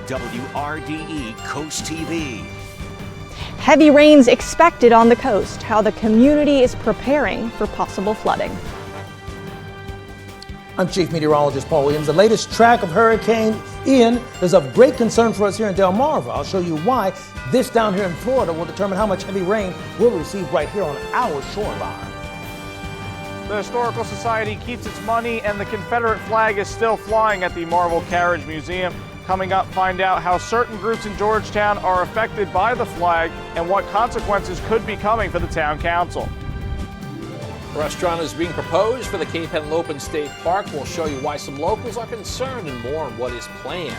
WRDE Coast TV. Heavy rains expected on the coast, how the community is preparing for possible flooding. I'm Chief Meteorologist Paul Williams. The latest track of Hurricane Ian is of great concern for us here in Delmarva. I'll show you why. This down here in Florida will determine how much heavy rain we'll receive right here on our shoreline. The Historical Society keeps its money and the Confederate flag is still flying at the Marvel Carriage Museum. Coming up, find out how certain groups in Georgetown are affected by the flag and what consequences could be coming for the town council. A restaurant is being proposed for the Cape Henlopen State Park. We'll show you why some locals are concerned and more on what is planned.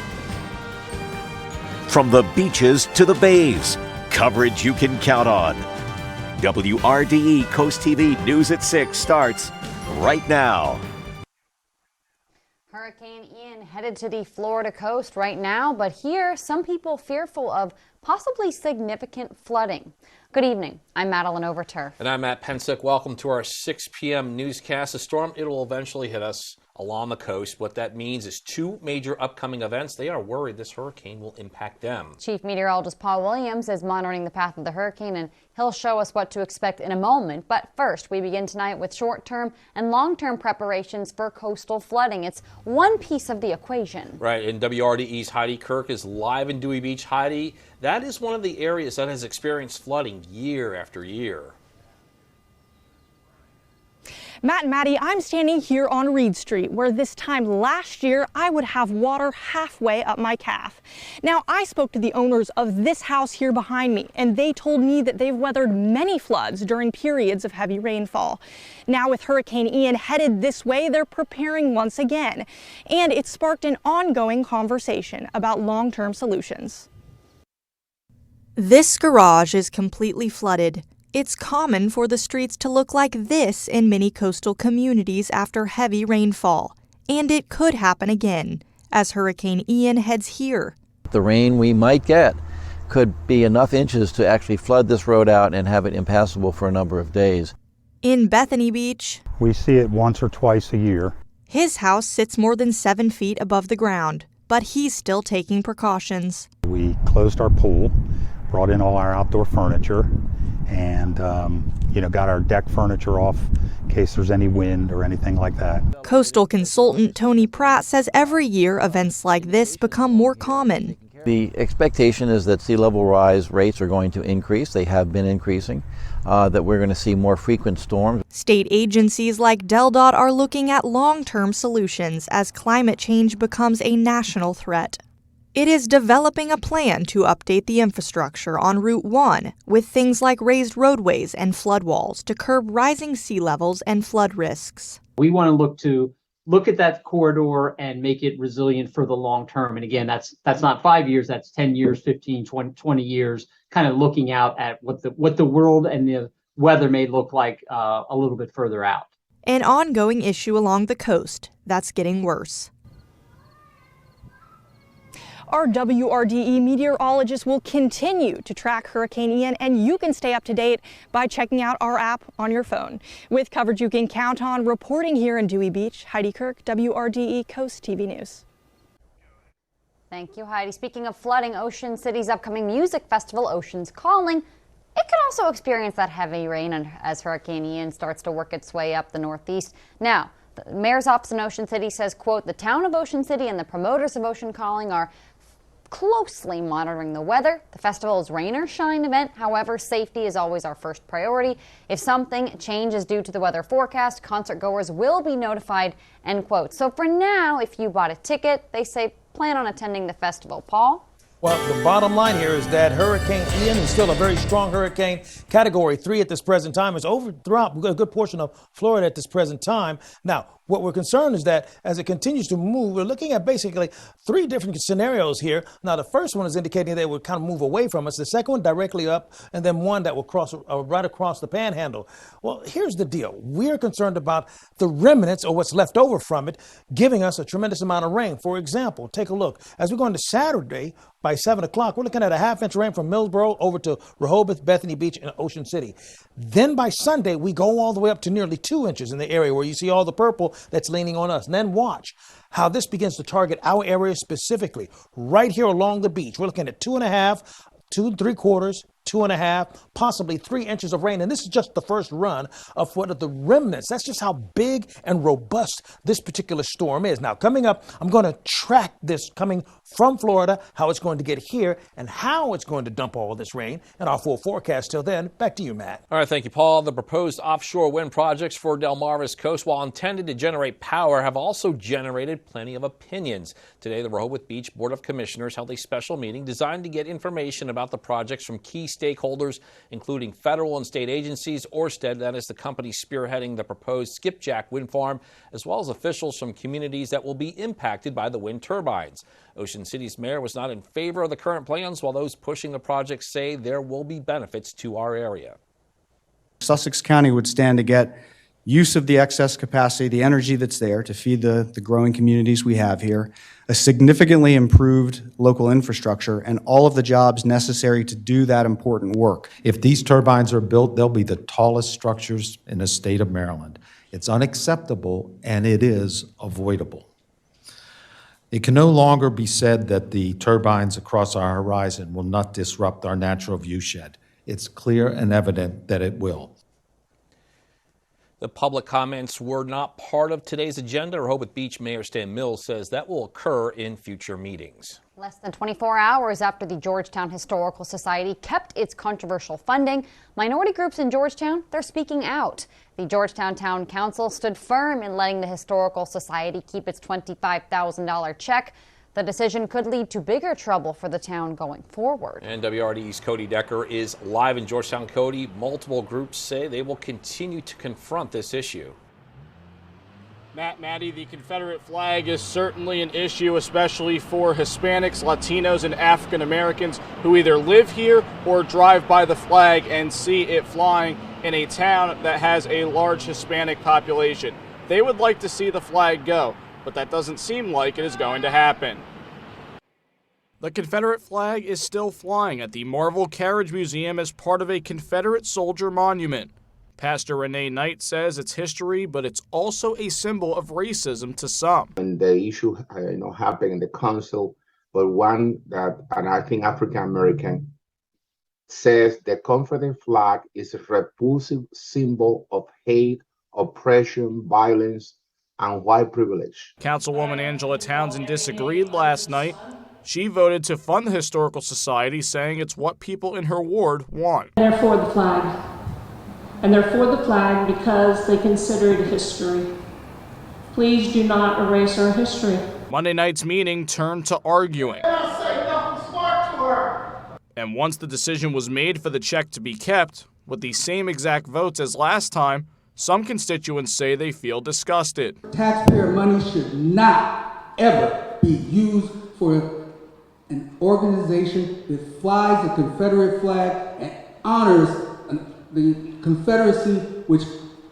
From the beaches to the bays, coverage you can count on. WRDE Coast TV News at 6 starts right now. Hurricane Ian headed to the Florida coast right now, but here some people fearful of possibly significant flooding. Good evening. I'm Madeline Overturf. And I'm Matt Pensick. Welcome to our 6 p.m. newscast. The storm, it will eventually hit us along the coast. What that means is 2 major upcoming events. They are worried this hurricane will impact them. Chief Meteorologist Paul Williams is monitoring the path of the hurricane, and he'll show us what to expect in a moment. But first, we begin tonight with short-term and long-term preparations for coastal flooding. It's one piece of the equation. Right, and WRDE's Heidi Kirk is live in Dewey Beach. Heidi, that is one of the areas that has experienced flooding year after year. Matt and Maddie, I'm standing here on Reed Street, where this time last year I would have water halfway up my calf. Now, I spoke to the owners of this house here behind me, and they told me that they've weathered many floods during periods of heavy rainfall. Now, with Hurricane Ian headed this way, they're preparing once again, and it sparked an ongoing conversation about long-term solutions. This garage is completely flooded. It's common for the streets to look like this in many coastal communities after heavy rainfall. And it could happen again as Hurricane Ian heads here. The rain we might get could be enough inches to actually flood this road out and have it impassable for a number of days. In Bethany Beach, we see it once or twice a year. His house sits more than 7 feet above the ground, but he's still taking precautions. We closed our pool, brought in all our outdoor furniture, and got our deck furniture off in case there's any wind or anything like that. Coastal consultant Tony Pratt says every year events like this become more common. The expectation is that sea level rise rates are going to increase. They have been increasing, that we're going to see more frequent storms. State agencies like DelDOT are looking at long-term solutions as climate change becomes a national threat. It is developing a plan to update the infrastructure on Route 1 with things like raised roadways and flood walls to curb rising sea levels and flood risks. We want to look at that corridor and make it resilient for the long term. And again, that's not 5 years, that's 10 years, 15, 20 years, kind of looking out at what the world and the weather may look like a little bit further out. An ongoing issue along the coast that's getting worse. Our WRDE meteorologists will continue to track Hurricane Ian, and you can stay up to date by checking out our app on your phone. With coverage you can count on, reporting here in Dewey Beach, Heidi Kirk, WRDE Coast TV News. Thank you, Heidi. Speaking of flooding, Ocean City's upcoming music festival, Ocean's Calling, it could also experience that heavy rain as Hurricane Ian starts to work its way up the northeast. Now, the mayor's office in Ocean City says, quote, the town of Ocean City and the promoters of Ocean Calling are closely monitoring the weather. The festival is rain or shine event. However, safety is always our first priority. If something changes due to the weather forecast, concert goers will be notified, end quote. So for now, if you bought a ticket, they say plan on attending the festival. Paul? Well, the bottom line here is that Hurricane Ian is still a very strong hurricane, Category 3 at this present time. It's over throughout a good portion of Florida at this present time. Now, what we're concerned is that as it continues to move, we're looking at basically 3 different scenarios here. Now, the first one is indicating they would kind of move away from us. The second one directly up, and then one that will cross right across the panhandle. Well, here's the deal. We're concerned about the remnants or what's left over from it giving us a tremendous amount of rain. For example, take a look. As we go into Saturday, by 7 o'clock, we're looking at a half-inch rain from Millsboro over to Rehoboth, Bethany Beach, and Ocean City. Then by Sunday, we go all the way up to nearly 2 inches in the area where you see all the purple that's leaning on us. And then watch how this begins to target our area specifically, right here along the beach. We're looking at 2.5, 2 3/4, 2.5, possibly 3 inches of rain. And this is just the first run of what are the remnants. That's just how big and robust this particular storm is. Now, coming up, I'm going to track this coming from Florida, how it's going to get here, and how it's going to dump all of this rain in our full forecast. Till then, back to you, Matt. All right, thank you, Paul. The proposed offshore wind projects for Delmarva's coast, while intended to generate power, have also generated plenty of opinions. Today, the Rehoboth Beach Board of Commissioners held a special meeting designed to get information about the projects from key stakeholders, including federal and state agencies. Ørsted, that is the company spearheading the proposed Skipjack wind farm, as well as officials from communities that will be impacted by the wind turbines. Ocean City's mayor was not in favor of the current plans, while those pushing the project say there will be benefits to our area. Sussex County would stand to get use of the excess capacity, the energy that's there to feed the growing communities we have here, a significantly improved local infrastructure, and all of the jobs necessary to do that important work. If these turbines are built, they'll be the tallest structures in the state of Maryland. It's unacceptable, and it is avoidable. It can no longer be said that the turbines across our horizon will not disrupt our natural viewshed. It's clear and evident that it will. The public comments were not part of today's agenda. Rehoboth Beach Mayor Stan Mills says that will occur in future meetings. Less than 24 hours after the Georgetown Historical Society kept its controversial funding, minority groups in Georgetown, they're speaking out. The Georgetown Town Council stood firm in letting the Historical Society keep its $25,000 check. The decision could lead to bigger trouble for the town going forward. And WRDE's Cody Decker is live in Georgetown. Cody, multiple groups say they will continue to confront this issue. Maddie, the Confederate flag is certainly an issue, especially for Hispanics, Latinos, and African Americans who either live here or drive by the flag and see it flying in a town that has a large Hispanic population. They would like to see the flag go, but that doesn't seem like it is going to happen. The Confederate flag is still flying at the Marvel Carriage Museum as part of a Confederate soldier monument. Pastor Renee Knight says it's history, but it's also a symbol of racism to some. And the issue, happened in the council, but one that, and I think African American, says the Confederate flag is a repulsive symbol of hate, oppression, violence, and white privilege. Councilwoman Angela Townsend disagreed last night. She voted to fund the Historical Society, saying it's what people in her ward want. They're for the flag. And they're for the flag because they consider it history. Please do not erase our history. Monday night's meeting turned to arguing. Say nothing smart to her. And once the decision was made for the check to be kept, with the same exact votes as last time, some constituents say they feel disgusted. Taxpayer money should not ever be used for an organization that flies the Confederate flag and honors the Confederacy, which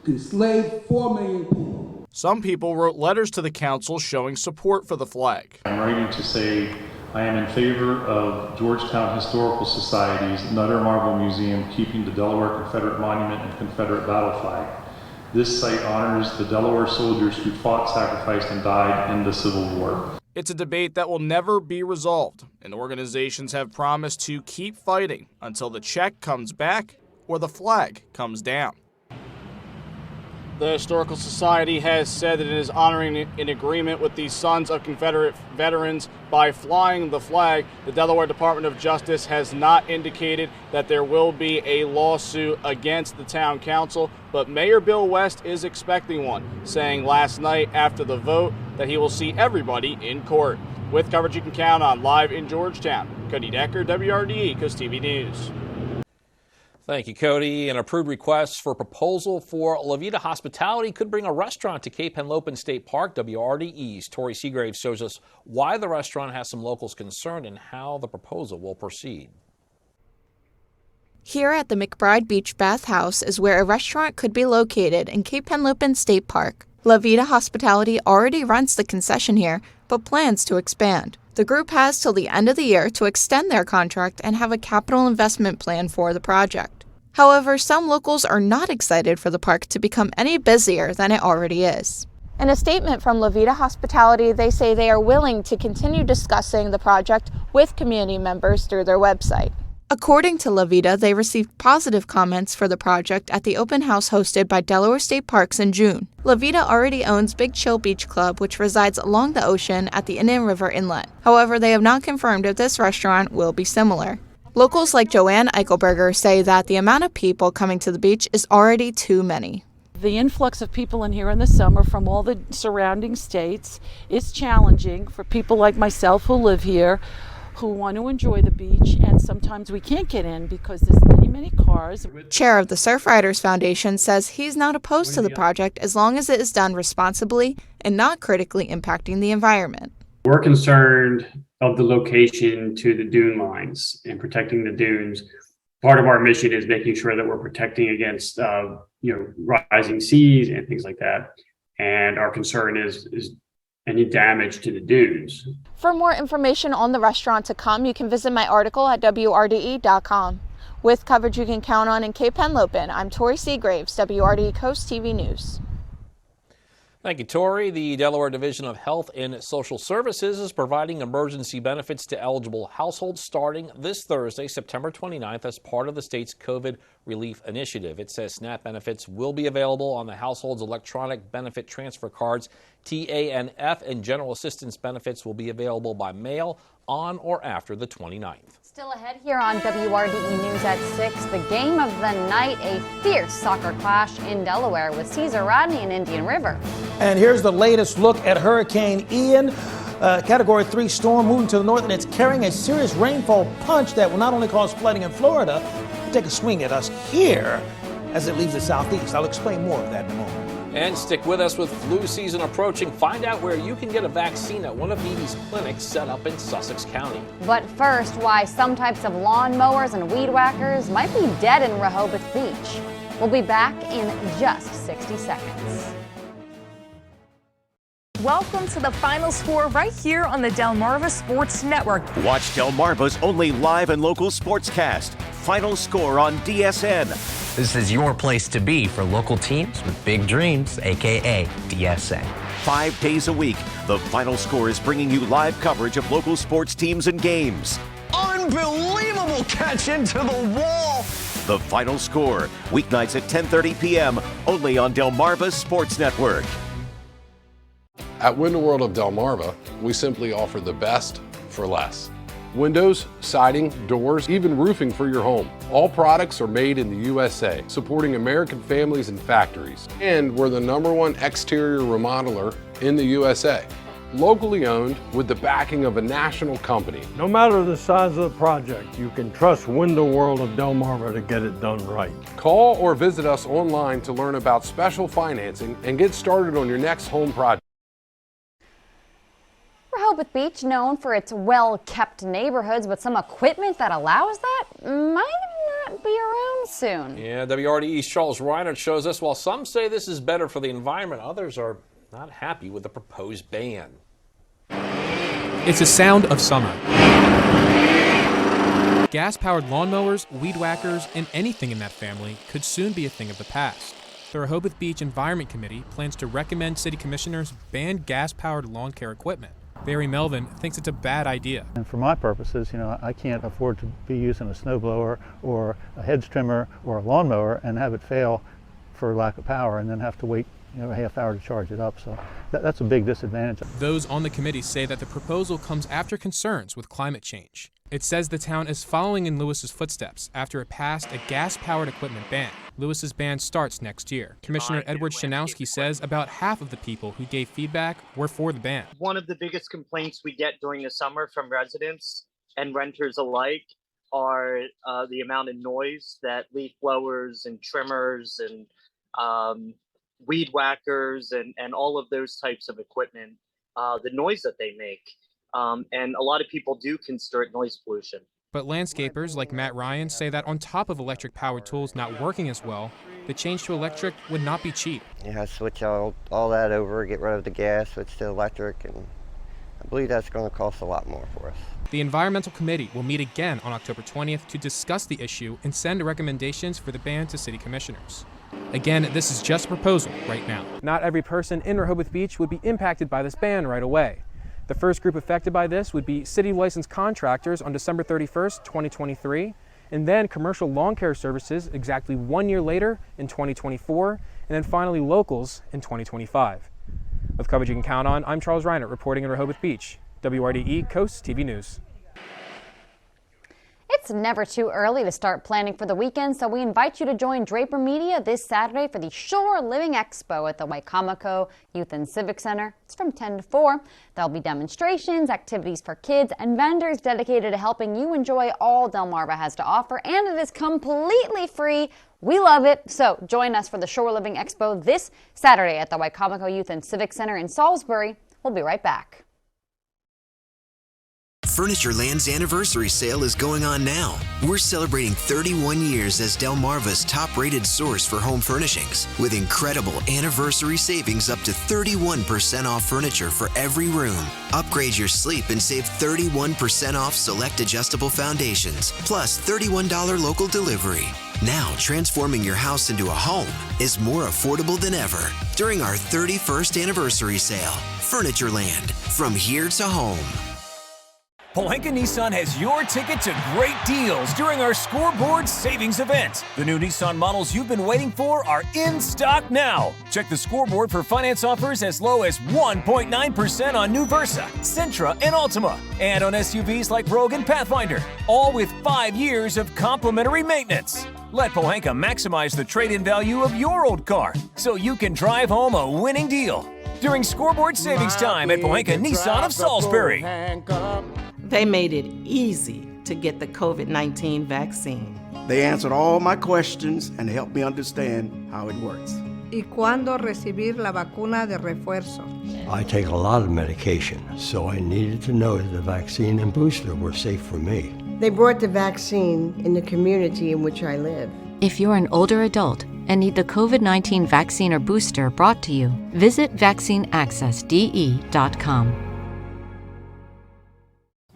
enslaved 4 million people. Some people wrote letters to the council showing support for the flag. I'm writing to say I am in favor of Georgetown Historical Society's Nutter Marvel Museum keeping the Delaware Confederate Monument and Confederate battle flag. This site honors the Delaware soldiers who fought, sacrificed, and died in the Civil War. It's a debate that will never be resolved, and organizations have promised to keep fighting until the check comes back or the flag comes down. The Historical Society has said that it is honoring an agreement with the Sons of Confederate Veterans by flying the flag. The Delaware Department of Justice has not indicated that there will be a lawsuit against the town council, but Mayor Bill West is expecting one, saying last night after the vote that he will see everybody in court. With coverage you can count on live in Georgetown, Cody Decker, WRDE, Coast TV News. Thank you, Cody. An approved request for proposal for La Vida Hospitality could bring a restaurant to Cape Henlopen State Park. WRDE's Tori Seagraves shows us why the restaurant has some locals concerned and how the proposal will proceed. Here at the McBride Beach Bath House is where a restaurant could be located in Cape Henlopen State Park. La Vida Hospitality already runs the concession here, but plans to expand. The group has till the end of the year to extend their contract and have a capital investment plan for the project. However, some locals are not excited for the park to become any busier than it already is. In a statement from La Vida Hospitality, they say they are willing to continue discussing the project with community members through their website. According to La Vida, they received positive comments for the project at the open house hosted by Delaware State Parks in June. La Vida already owns Big Chill Beach Club, which resides along the ocean at the Indian River Inlet. However, they have not confirmed if this restaurant will be similar. Locals like Joanne Eichelberger say that the amount of people coming to the beach is already too many. The influx of people in here in the summer from all the surrounding states is challenging for people like myself who live here, who want to enjoy the beach, and sometimes we can't get in because there's many cars. Chair of the Surfriders Foundation says he's not opposed to the project as long as it is done responsibly and not critically impacting the environment. We're concerned of the location to the dune lines and protecting the dunes. Part of our mission is making sure that we're protecting against rising seas and things like that. And our concern is any damage to the dunes. For more information on the restaurant to come, you can visit my article at WRDE.com. With coverage you can count on in Cape Henlopen, I'm Tori Seagraves, WRDE Coast TV News. Thank you, Tori. The Delaware Division of Health and Social Services is providing emergency benefits to eligible households starting this Thursday, September 29th, as part of the state's COVID relief initiative. It says SNAP benefits will be available on the household's electronic benefit transfer cards. TANF and general assistance benefits will be available by mail on or after the 29th. Still ahead here on WRDE News at 6, the game of the night, a fierce soccer clash in Delaware with Cesar Rodney and Indian River. And here's the latest look at Hurricane Ian. Category 3 storm moving to the north, and it's carrying a serious rainfall punch that will not only cause flooding in Florida, but take a swing at us here as it leaves the southeast. I'll explain more of that in a moment. And stick with us with flu season approaching. Find out where you can get a vaccine at one of Edie's clinics set up in Sussex County. But first, why some types of lawn mowers and weed whackers might be dead in Rehoboth Beach. We'll be back in just 60 seconds. Welcome to the Final Score right here on the Delmarva Sports Network. Watch Delmarva's only live and local sportscast, Final Score on DSN. This is your place to be for local teams with big dreams, aka DSN. 5 days a week, the Final Score is bringing you live coverage of local sports teams and games. Unbelievable catch into the wall! The Final Score, weeknights at 10:30 p.m., only on Delmarva's Sports Network. At Window World of Delmarva, we simply offer the best for less. Windows, siding, doors, even roofing for your home. All products are made in the USA, supporting American families and factories. And we're the #1 exterior remodeler in the USA. Locally owned with the backing of a national company. No matter the size of the project, you can trust Window World of Delmarva to get it done right. Call or visit us online to learn about special financing and get started on your next home project. Rehoboth Beach, known for its well-kept neighborhoods, but some equipment that allows that might not be around soon. Yeah, WRDE's Charles Reinert shows us while some say this is better for the environment, others are not happy with the proposed ban. It's a sound of summer. Gas-powered lawnmowers, weed whackers, and anything in that family could soon be a thing of the past. The Rehoboth Beach Environment Committee plans to recommend city commissioners ban gas-powered lawn care equipment. Barry Melvin thinks it's a bad idea. And for my purposes, I can't afford to be using a snowblower or a hedge trimmer or a lawnmower and have it fail for lack of power and then have to wait a half hour to charge it up. So that's a big disadvantage. Those on the committee say that the proposal comes after concerns with climate change. It says the town is following in Lewis's footsteps after it passed a gas-powered equipment ban. Lewis's ban starts next year. Commissioner Edward Shanowski says about half of the people who gave feedback were for the ban. One of the biggest complaints we get during the summer from residents and renters alike are the amount of noise that leaf blowers and trimmers and weed whackers and all of those types of equipment, the noise that they make. And a lot of people do consider noise pollution. But landscapers like Matt Ryan say that on top of electric-powered tools not working as well, the change to electric would not be cheap. You have to switch all that over, get rid of the gas, switch to electric, and I believe that's going to cost a lot more for us. The Environmental Committee will meet again on October 20th to discuss the issue and send recommendations for the ban to city commissioners. Again, this is just a proposal right now. Not every person in Rehoboth Beach would be impacted by this ban right away. The first group affected by this would be city licensed contractors on December 31st, 2023, and then commercial lawn care services exactly 1 year later in 2024, and then finally locals in 2025. With coverage you can count on, I'm Charles Reinert reporting in Rehoboth Beach, WRDE Coast TV News. It's never too early to start planning for the weekend, so we invite you to join Draper Media this Saturday for the Shore Living Expo at the Wicomico Youth and Civic Center. It's from 10 to 4. There'll be demonstrations, activities for kids, and vendors dedicated to helping you enjoy all Delmarva has to offer, and it is completely free. We love it. So join us for the Shore Living Expo this Saturday at the Wicomico Youth and Civic Center in Salisbury. We'll be right back. Furniture Land's anniversary sale is going on now. We're celebrating 31 years as Delmarva's top-rated source for home furnishings, with incredible anniversary savings up to 31% off furniture for every room. Upgrade your sleep and save 31% off select adjustable foundations, plus $31 local delivery. Now, transforming your house into a home is more affordable than ever during our 31st anniversary sale. Furniture Land, from here to home. Pohanka Nissan has your ticket to great deals during our Scoreboard Savings event. The new Nissan models you've been waiting for are in stock now. Check the scoreboard for finance offers as low as 1.9% on new Versa, Sentra, and Altima, and on SUVs like Rogue and Pathfinder, all with 5 years of complimentary maintenance. Let Pohanka maximize the trade-in value of your old car so you can drive home a winning deal during Scoreboard Savings time at Pohanka Nissan of Salisbury. They made it easy to get the COVID-19 vaccine. They answered all my questions and helped me understand how it works. ¿Y cuándo recibir la vacuna de refuerzo? I take a lot of medication, so I needed to know that the vaccine and booster were safe for me. They brought the vaccine in the community in which I live. If you're an older adult and need the COVID-19 vaccine or booster brought to you, visit vaccineaccessde.com.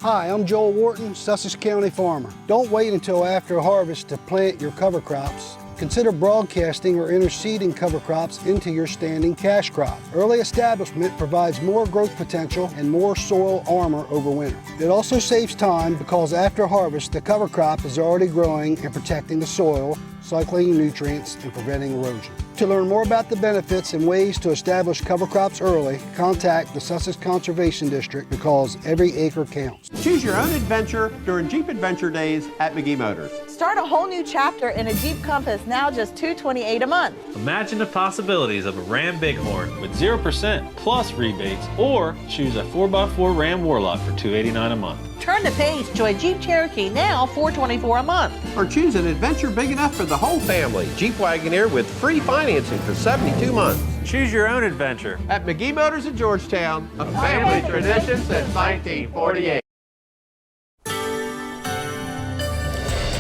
Hi, I'm Joel Wharton, Sussex County farmer. Don't wait until after harvest to plant your cover crops. Consider broadcasting or interseeding cover crops into your standing cash crop. Early establishment provides more growth potential and more soil armor over winter. It also saves time because after harvest, the cover crop is already growing and protecting the soil, cycling nutrients, and preventing erosion. To learn more about the benefits and ways to establish cover crops early, contact the Sussex Conservation District because every acre counts. Choose your own adventure during Jeep Adventure Days at McGee Motors. Start a whole new chapter in a Jeep Compass, now just $228 a month. Imagine the possibilities of a Ram Bighorn with 0% plus rebates, or choose a 4x4 Ram Warlock for $289 a month. Turn the page to a Jeep Cherokee, now $424 a month. Or choose an adventure big enough for the whole family. Jeep Wagoneer with free financing for 72 months. Choose your own adventure at McGee Motors in Georgetown, a family tradition since 1948.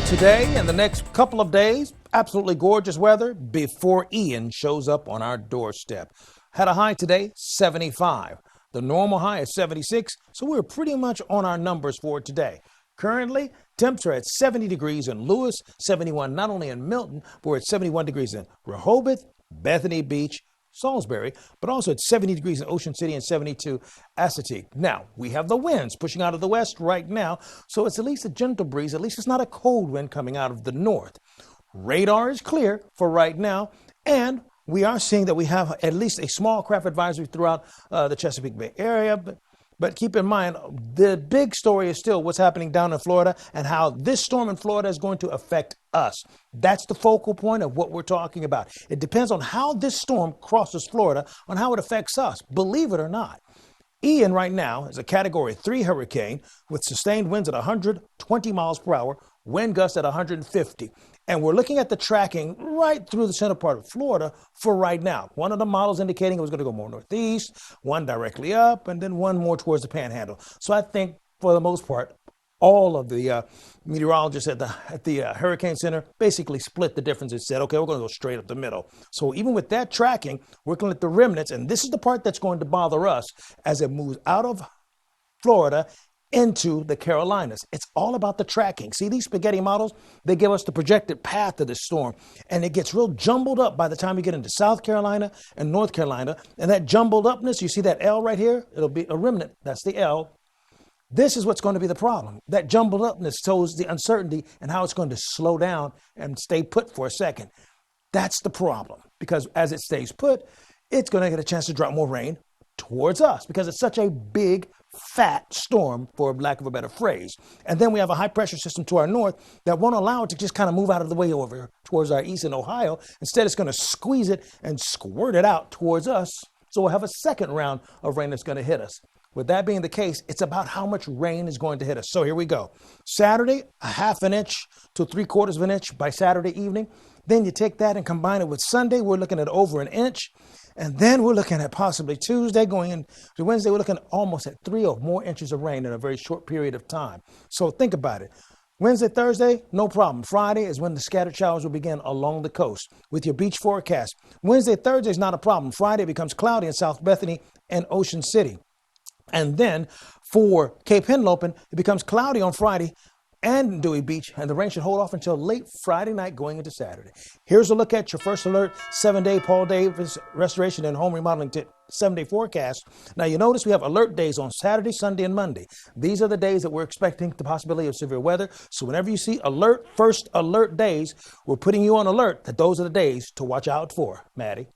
Today and the next couple of days, absolutely gorgeous weather before Ian shows up on our doorstep. Had a high today, 75. The normal high is 76, so we're pretty much on our numbers for today. Currently, temps are at 70 degrees in Lewis, 71 not only in Milton, but we're at 71 degrees in Rehoboth, Bethany Beach, Salisbury, but also at 70 degrees in Ocean City and 72 Assateague. Now, we have the winds pushing out of the west right now, so it's at least a gentle breeze. At least it's not a cold wind coming out of the north. Radar is clear for right now, and we are seeing that we have at least a small craft advisory throughout the Chesapeake Bay area. But keep in mind, the big story is still what's happening down in Florida and how this storm in Florida is going to affect us. That's the focal point of what we're talking about. It depends on how this storm crosses Florida, on how it affects us, believe it or not. Ian right now is a Category 3 hurricane with sustained winds at 120 miles per hour, wind gusts at 150. And we're looking at the tracking right through the center part of Florida for right now. One of the models indicating it was going to go more northeast, one directly up, and then one more towards the panhandle. So I think for the most part, all of the meteorologists at the Hurricane Center basically split the difference and said, okay, we're going to go straight up the middle. So even with that tracking, we're going to let the remnants, and this is the part that's going to bother us as it moves out of Florida into the Carolinas. It's all about the tracking. See these spaghetti models? They give us the projected path of this storm, and it gets real jumbled up by the time you get into South Carolina and North Carolina. And that jumbled upness, you see that L right here? It'll be a remnant. That's the L. This is what's going to be the problem. That jumbled upness shows the uncertainty and how it's going to slow down and stay put for a second. That's the problem, because as it stays put, it's going to get a chance to drop more rain towards us because it's such a big, fat storm, for lack of a better phrase. And then we have a high pressure system to our north that won't allow it to just kind of move out of the way over towards our east in Ohio. Instead, it's going to squeeze it and squirt it out towards us. So we'll have a second round of rain that's going to hit us. With that being the case, it's about how much rain is going to hit us. So here we go. Saturday, a 1/2 inch to 3/4 of an inch by Saturday evening. Then you take that and combine it with Sunday, we're looking at over an inch. And then we're looking at possibly Tuesday going into Wednesday, we're looking at almost at 3 or more inches of rain in a very short period of time. So think about it. Wednesday, Thursday, no problem. Friday is when the scattered showers will begin along the coast with your beach forecast. Wednesday, Thursday is not a problem. Friday becomes cloudy in South Bethany and Ocean City. And then for Cape Henlopen, it becomes cloudy on Friday and Dewey Beach, and the rain should hold off until late Friday night going into Saturday. Here's a look at your first alert 7-day Paul Davis Restoration and Home Remodeling 7-day forecast. Now you notice we have alert days on Saturday, Sunday, and Monday. These are the days that we're expecting the possibility of severe weather. So whenever you see alert, first alert days, we're putting you on alert that those are the days to watch out for. Maddie.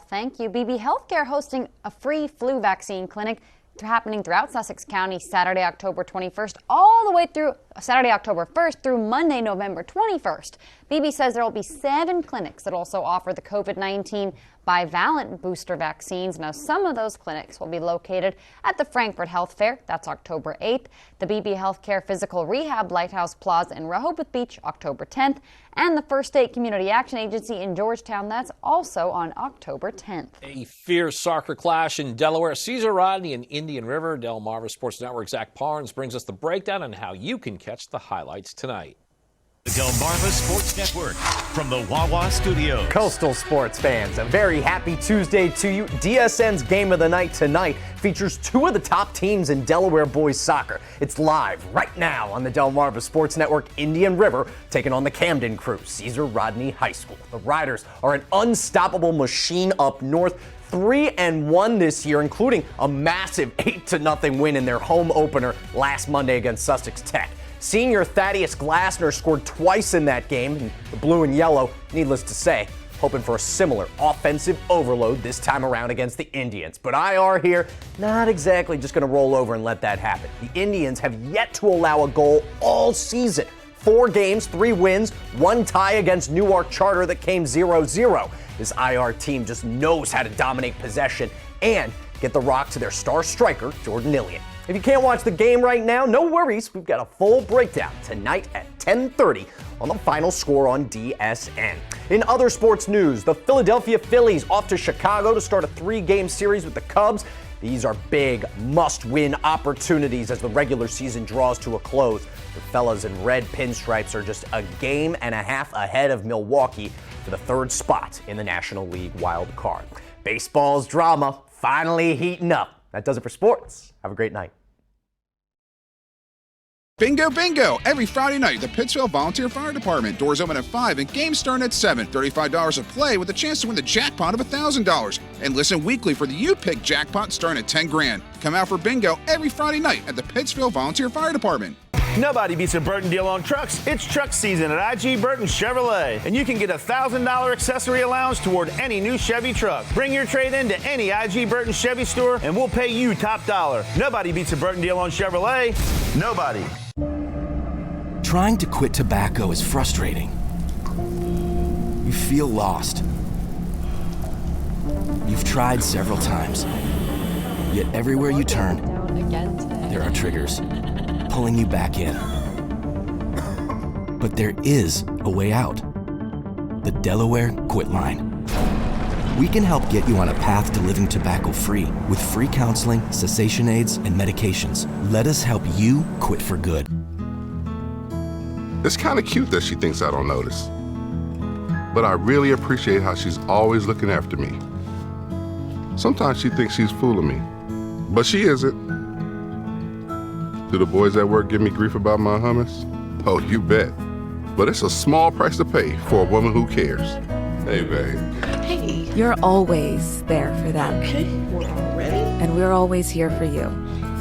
Thank you. BB Healthcare hosting a free flu vaccine clinic happening throughout Sussex County Saturday, October 21st, all the way through Saturday, October 1st through Monday, November 21st. BB says there will be 7 clinics that also offer the COVID-19 bivalent booster vaccines. Now, some of those clinics will be located at the Frankfurt Health Fair. That's October 8th. The BB Healthcare Physical Rehab Lighthouse Plaza in Rehoboth Beach, October 10th. And the First State Community Action Agency in Georgetown. That's also on October 10th. A fierce soccer clash in Delaware. Caesar Rodney and Indian River. Delmarva Sports Network Zach Parnes brings us the breakdown on how you can catch the highlights tonight. The Delmarva Sports Network from the Wawa Studios. Coastal sports fans, a very happy Tuesday to you. DSN's Game of the Night tonight features 2 of the top teams in Delaware boys soccer. It's live right now on the Delmarva Sports Network. Indian River taking on the Camden Crew, Caesar Rodney High School. The Riders are an unstoppable machine up north. 3-1 this year, including a massive 8-0 win in their home opener last Monday against Sussex Tech. Senior Thaddeus Glassner scored twice in that game, and the blue and yellow, needless to say, hoping for a similar offensive overload this time around against the Indians. But IR here, not exactly just going to roll over and let that happen. The Indians have yet to allow a goal all season. 4 games, 3 wins, 1 tie against Newark Charter that came 0-0. This IR team just knows how to dominate possession and get the rock to their star striker, Jordan Illian. If you can't watch the game right now, no worries. We've got a full breakdown tonight at 10:30 on the Final Score on DSN. In other sports news, the Philadelphia Phillies off to Chicago to start a 3-game series with the Cubs. These are big, must-win opportunities as the regular season draws to a close. The fellas in red pinstripes are just a game and a half ahead of Milwaukee for the 3rd spot in the National League wild card. Baseball's drama finally heating up. That does it for sports. Have a great night. Bingo, bingo! Every Friday night, the Pittsville Volunteer Fire Department. Doors open at 5 and games start at 7. $35 a play with a chance to win the jackpot of $1,000. And listen weekly for the U-Pick jackpot starting at $10,000. Come out for bingo every Friday night at the Pittsville Volunteer Fire Department. Nobody beats a Burton deal on trucks. It's truck season at IG Burton Chevrolet. And you can get a $1,000 accessory allowance toward any new Chevy truck. Bring your trade in to any IG Burton Chevy store and we'll pay you top dollar. Nobody beats a Burton deal on Chevrolet. Nobody. Trying to quit tobacco is frustrating. You feel lost. You've tried several times. Yet everywhere you turn, there are triggers pulling you back in. But there is a way out. The Delaware Quit Line. We can help get you on a path to living tobacco-free with free counseling, cessation aids, and medications. Let us help you quit for good. It's kind of cute that she thinks I don't notice. But I really appreciate how she's always looking after me. Sometimes she thinks she's fooling me, but she isn't. Do the boys at work give me grief about my hummus? Oh, you bet. But it's a small price to pay for a woman who cares. Hey, babe. Hey. You're always there for them. Okay, we're all ready. And we're always here for you.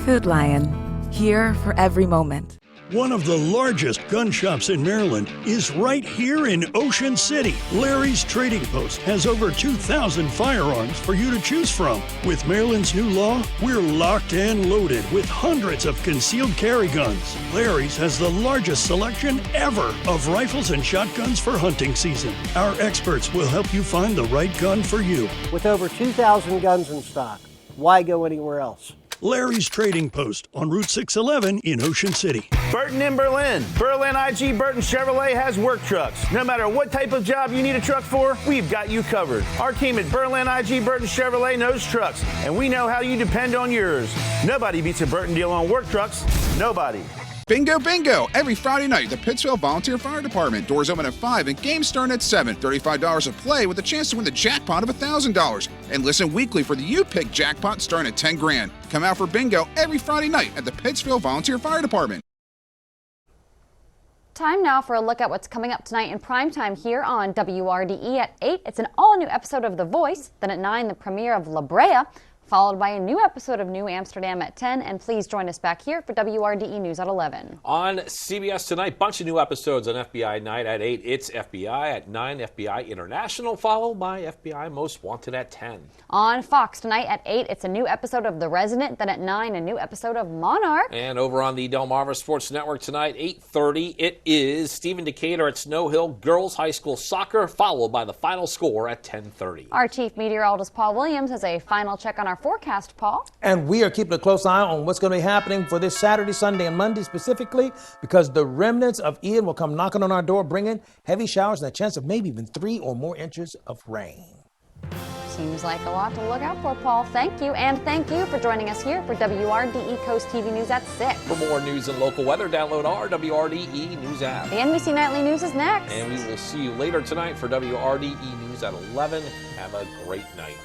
Food Lion, here for every moment. One of the largest gun shops in Maryland is right here in Ocean City. Larry's Trading Post has over 2,000 firearms for you to choose from. With Maryland's new law, we're locked and loaded with hundreds of concealed carry guns. Larry's has the largest selection ever of rifles and shotguns for hunting season. Our experts will help you find the right gun for you. With over 2,000 guns in stock, why go anywhere else? Larry's Trading Post on Route 611 in Ocean City. Burton in Berlin. Berlin IG Burton Chevrolet has work trucks. No matter what type of job you need a truck for, we've got you covered. Our team at Berlin IG Burton Chevrolet knows trucks, and we know how you depend on yours. Nobody beats a Burton deal on work trucks. Nobody. Bingo, bingo! Every Friday night, the Pittsville Volunteer Fire Department. Doors open at 5 and games start at 7. $35 a play with a chance to win the jackpot of $1,000. And listen weekly for the You Pick jackpot starting at $10,000. Come out for bingo every Friday night at the Pittsville Volunteer Fire Department. Time now for a look at what's coming up tonight in primetime here on WRDE at 8. It's an all-new episode of The Voice. Then at 9, the premiere of La Brea, followed by a new episode of New Amsterdam at 10. And please join us back here for WRDE News at 11. On CBS tonight, bunch of new episodes on FBI Night at 8. It's FBI at 9, FBI International, followed by FBI Most Wanted at 10. On Fox tonight at 8, it's a new episode of The Resident. Then at 9, a new episode of Monarch. And over on the Delmarva Sports Network tonight, 8:30, it is Stephen Decatur at Snow Hill Girls High School Soccer, followed by the final score at 10:30. Our chief meteorologist, Paul Williams, has a final check on our forecast, Paul. And we are keeping a close eye on what's going to be happening for this Saturday, Sunday, and Monday specifically, because the remnants of Ian will come knocking on our door, bringing heavy showers and a chance of maybe even 3 or more inches of rain. Seems like a lot to look out for, Paul. Thank you, and thank you for joining us here for WRDE Coast TV News at 6. For more news and local weather, download our WRDE News app. The NBC Nightly News is next. And we will see you later tonight for WRDE News at 11. Have a great night.